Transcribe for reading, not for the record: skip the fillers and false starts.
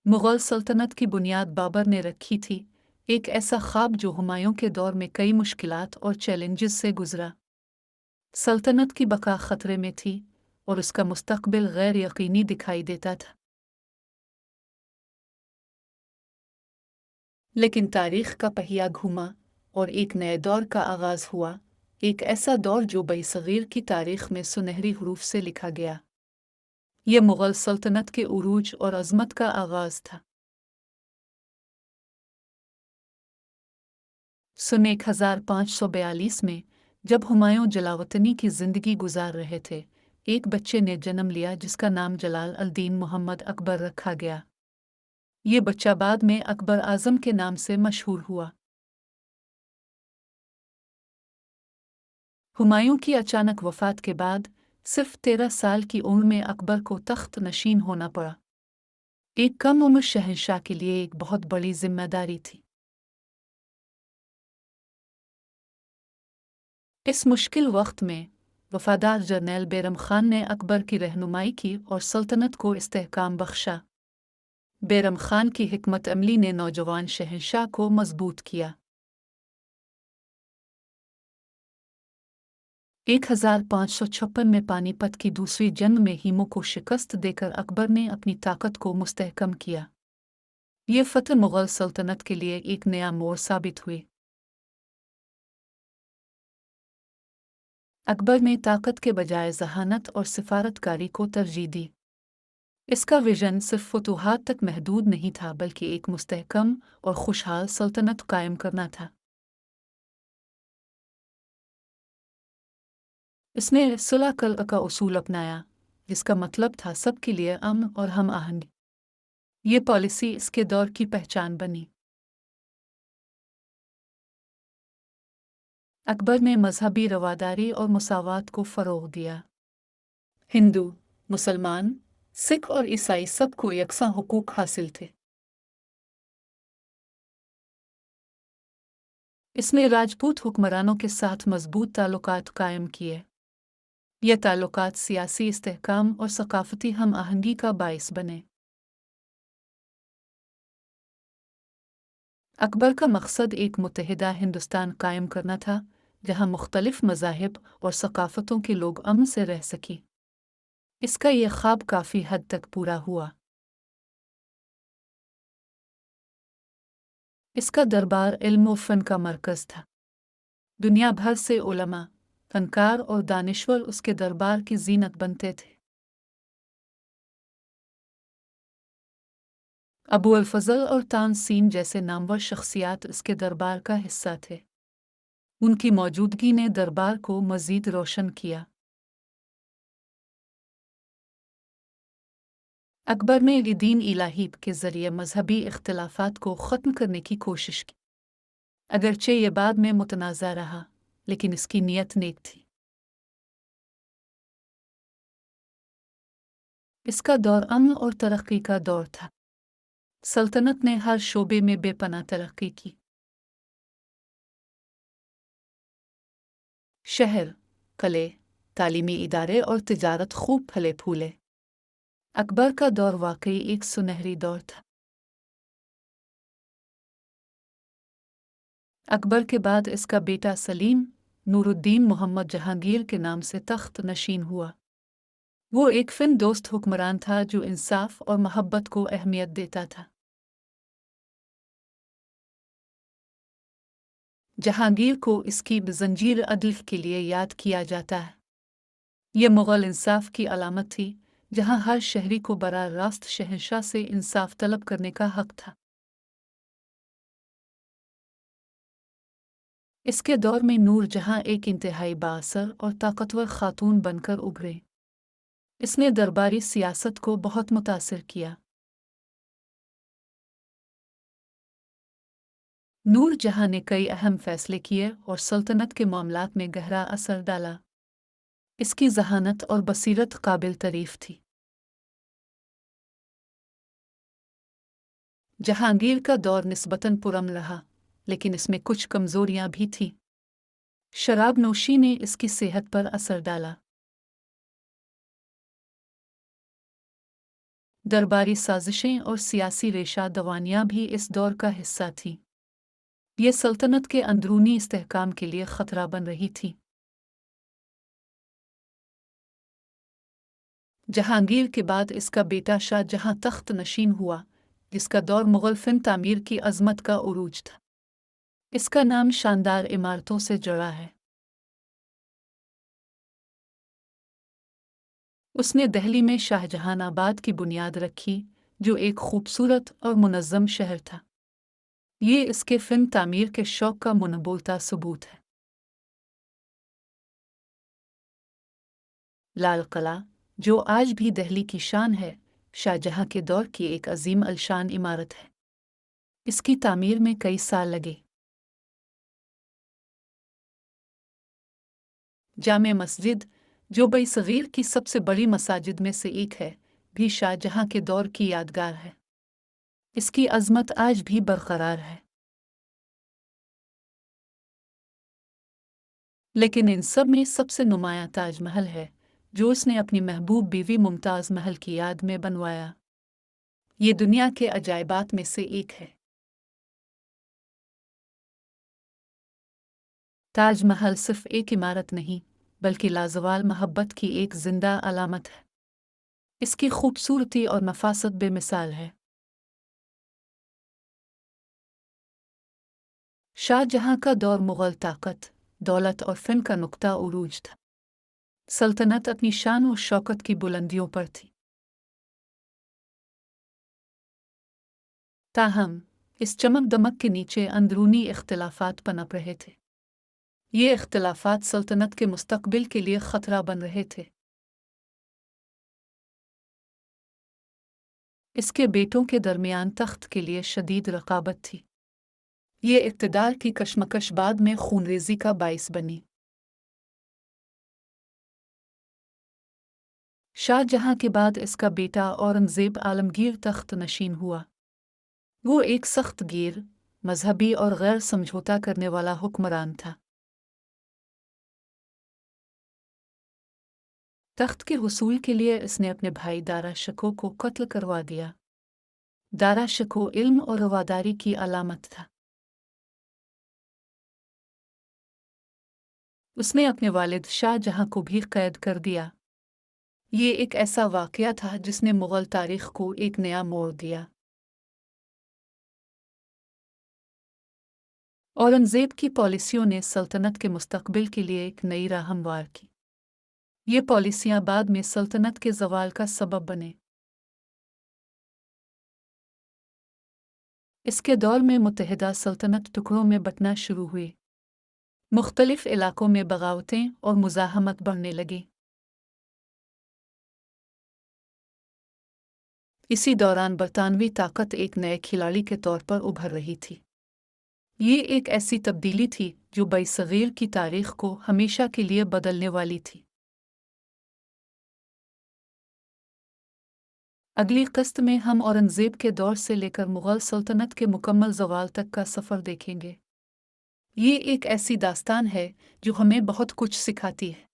मुग़ल सल्तनत की बुनियाद बाबर ने रखी थी, एक ऐसा ख्वाब जो हुमायूं के दौर में कई मुश्किलात और चैलेंजेस से गुजरा। सल्तनत की बका खतरे में थी और उसका मुस्तकबिल गैर यकीनी दिखाई देता था। लेकिन तारीख का पहिया घूमा और एक नए दौर का आगाज़ हुआ, एक ऐसा दौर जो बरसग़ीर की तारीख में सुनहरी हरूफ से लिखा गया। ये मुग़ल सल्तनत के उरूज और अज़मत का आगाज़ था। सन 1542 में जब हुमायूं जलावतनी की ज़िंदगी गुजार रहे थे, एक बच्चे ने जन्म लिया जिसका नाम जलाल अल-दीन मोहम्मद अकबर रखा गया। ये बच्चा बाद में अकबर आज़म के नाम से मशहूर हुआ। हुमायूं की अचानक वफ़ात के बाद सिर्फ 13 साल की उम्र में अकबर को तख्त नशीन होना पड़ा। एक कम उम्र शहंशाह के लिए एक बहुत बड़ी जिम्मेदारी थी। इस मुश्किल वक्त में वफादार जर्नैल बैरम खान ने अकबर की रहनुमाई की और सल्तनत को इस्तेहकाम बख्शा। बैरम खान की हिकमत अमली ने नौजवान शहंशाह को मजबूत किया। 1556 में पानीपत की दूसरी जंग में हीमो को शिकस्त देकर अकबर ने अपनी ताकत को मुस्तहकम किया। ये फतह मुग़ल सल्तनत के लिए एक नया मोड़ साबित हुई। अकबर ने ताकत के बजाय ज़हानत और सिफारतकारी को तरजीह दी। इसका विजन सिर्फ फतूहात तक महदूद नहीं था, बल्कि एक मुस्तहकम और खुशहाल सल्तनत कायम करना था। इसने सुलह कल का उसूल अपनाया, जिसका मतलब था सबके लिए अमन और हम आहंगी। ये पॉलिसी इसके दौर की पहचान बनी। अकबर ने मजहबी रवादारी और मुसावात को फ़रोग़ दिया। हिंदू, मुसलमान, सिख और ईसाई सबको यकसा हुकूक हासिल थे। इसने राजपूत हुक्मरानों के साथ मजबूत ताल्लुकात कायम किए। ये ताल्लुकात सियासी इस्तेहकाम और सकाफती हम आहंगी का बाइस बने। अकबर का मकसद एक मुत्तहिदा हिंदुस्तान कायम करना था, जहाँ मुख्तलिफ मज़ाहिब और सकाफ़तों के लोग अमन से रह सकें। इसका यह ख्वाब काफ़ी हद तक पूरा हुआ। इसका दरबार इल्म व फ़न का मरकज़ था। दुनिया भर से उलमा, फनकार और दानिश्वर उसके दरबार की ज़ीनत बनते थे। अबू अल-फ़ज़ल और तानसीन जैसे नामवर शख्सियात इसके दरबार का हिस्सा थे। उनकी मौजूदगी ने दरबार को मज़ीद रोशन किया। अकबर ने दीन इलाही के ज़रिए मजहबी इख्तिलाफ़ात को ख़त्म करने की कोशिश की। अगरचे ये बाद में मुतनाज़ा रहा, लेकिन इसकी नीयत नेक थी। इसका दौर अमन और तरक्की का दौर था। सल्तनत ने हर शोबे में बेपनाह तरक्की की। शहर, कले, तालीमी इदारे और तिजारत खूब फले फूले। अकबर का दौर वाकई एक सुनहरी दौर था। अकबर के बाद इसका बेटा सलीम, नूरुद्दीन मोहम्मद जहांगीर के नाम से तख्त नशीन हुआ। वो एक फिन दोस्त हुक्मरान था जो इंसाफ और मोहब्बत को अहमियत देता था। जहांगीर को इसकी जंजीर अदल के लिए याद किया जाता है। ये मुग़ल इंसाफ की अलामत थी, जहाँ हर शहरी को बराह रास्त शहंशाह से इंसाफ तलब करने का हक था। इसके दौर में नूर जहाँ एक इंतहाई बाअसर और ताकतवर खातून बनकर उभरे। इसने दरबारी सियासत को बहुत मुतासिर किया। नूर जहाँ ने कई अहम फैसले किए और सल्तनत के मामलात में गहरा असर डाला। इसकी ज़हानत और बसीरत काबिल तारीफ थी। जहांगीर का दौर निस्बतन पुरअमन रहा, लेकिन इसमें कुछ कमज़ोरियाँ भी थीं। शराब नोशी ने इसकी सेहत पर असर डाला। दरबारी साजिशें और सियासी रेशा दवानियाँ भी इस दौर का हिस्सा थीं। ये सल्तनत के अंदरूनी इस्तेहकाम के लिए खतरा बन रही थी। जहांगीर के बाद इसका बेटा शाहजहां तख्त नशीन हुआ, जिसका दौर मुग़ल फ़िन तामीर की अज़मत का उरूज था। इसका नाम शानदार इमारतों से जुड़ा है। उसने दिल्ली में शाहजहानाबाद की बुनियाद रखी, जो एक खूबसूरत और मुनज़्ज़म शहर था। ये इसके फ़िन तामीर के शौक़ का मुनबोलता सबूत है। लाल किला, जो आज भी दिल्ली की शान है, शाहजहां के दौर की एक अजीम अलशान इमारत है। इसकी तामीर में कई साल लगे। जामे मस्जिद, जो बरसग़ीर की सबसे बड़ी मसाजिद में से एक है, भी शाहजहां के दौर की यादगार है। इसकी अज़मत आज भी बरकरार है। लेकिन इन सब में सबसे नुमायां ताजमहल है, जो उसने अपनी महबूब बीवी मुमताज़ महल की याद में बनवाया। ये दुनिया के अजायबात में से एक है। ताजमहल सिर्फ एक इमारत नहीं, बल्कि लाजवाल मोहब्बत की एक जिंदा अलामत है। इसकी खूबसूरती और नफासत बेमिसाल है। शाहजहां का दौर मुग़ल ताकत, दौलत और फ़िन का नुक्ता उरूज था। सल्तनत अपनी शान और शौकत की बुलंदियों पर थी। ताहम, इस चमक दमक के नीचे अंदरूनी इख्तिलाफात पनप रहे थे। ये इख्तिलाफात सल्तनत के मुस्तकबिल के लिए खतरा बन रहे थे। इसके बेटों के दरमियान तख्त के लिए शदीद रकाबत थी। ये इक़्तिदार की कशमकश बाद में खूनरेज़ी का बाइस बनी। शाहजहां के बाद इसका बेटा औरंगज़ेब आलमगीर तख्त नशीन हुआ। वो एक सख्त गिर, मजहबी और गैर समझौता करने वाला हुक्मरान था। तख्त के हुसूल के लिए इसने अपने भाई दारा शिकोह को कत्ल करवा दिया। दारा शिकोह इल्म और रवादारी की अलामत था। उसने अपने वालिद शाहजहां को भी कैद कर दिया। ये एक ऐसा वाक़या था जिसने मुग़ल तारीख़ को एक नया मोड़ दिया। औरंगज़ेब की पॉलिसियों ने सल्तनत के मुस्तकबिल के लिए एक नई राह हमवार की। ये पॉलिसियाँ बाद में सल्तनत के ज़वाल का सबब बने। इसके दौर में मुत्तहिदा सल्तनत टुकड़ों में बँटना शुरू हुई। मुख्तलिफ इलाकों में बगावतें और मुज़ाहमत बढ़ने लगी। इसी दौरान बरतानवी ताकत एक नए खिलाड़ी के तौर पर उभर रही थी। ये एक ऐसी तब्दीली थी जो बरसग़ीर की तारीख़ को हमेशा के लिए बदलने वाली थी। अगली क़िस्त में हम औरंगज़ेब के दौर से लेकर मुग़ल सल्तनत के मुकम्मल ज़वाल तक का सफ़र देखेंगे। ये एक ऐसी दास्तान है जो हमें बहुत कुछ सिखाती है।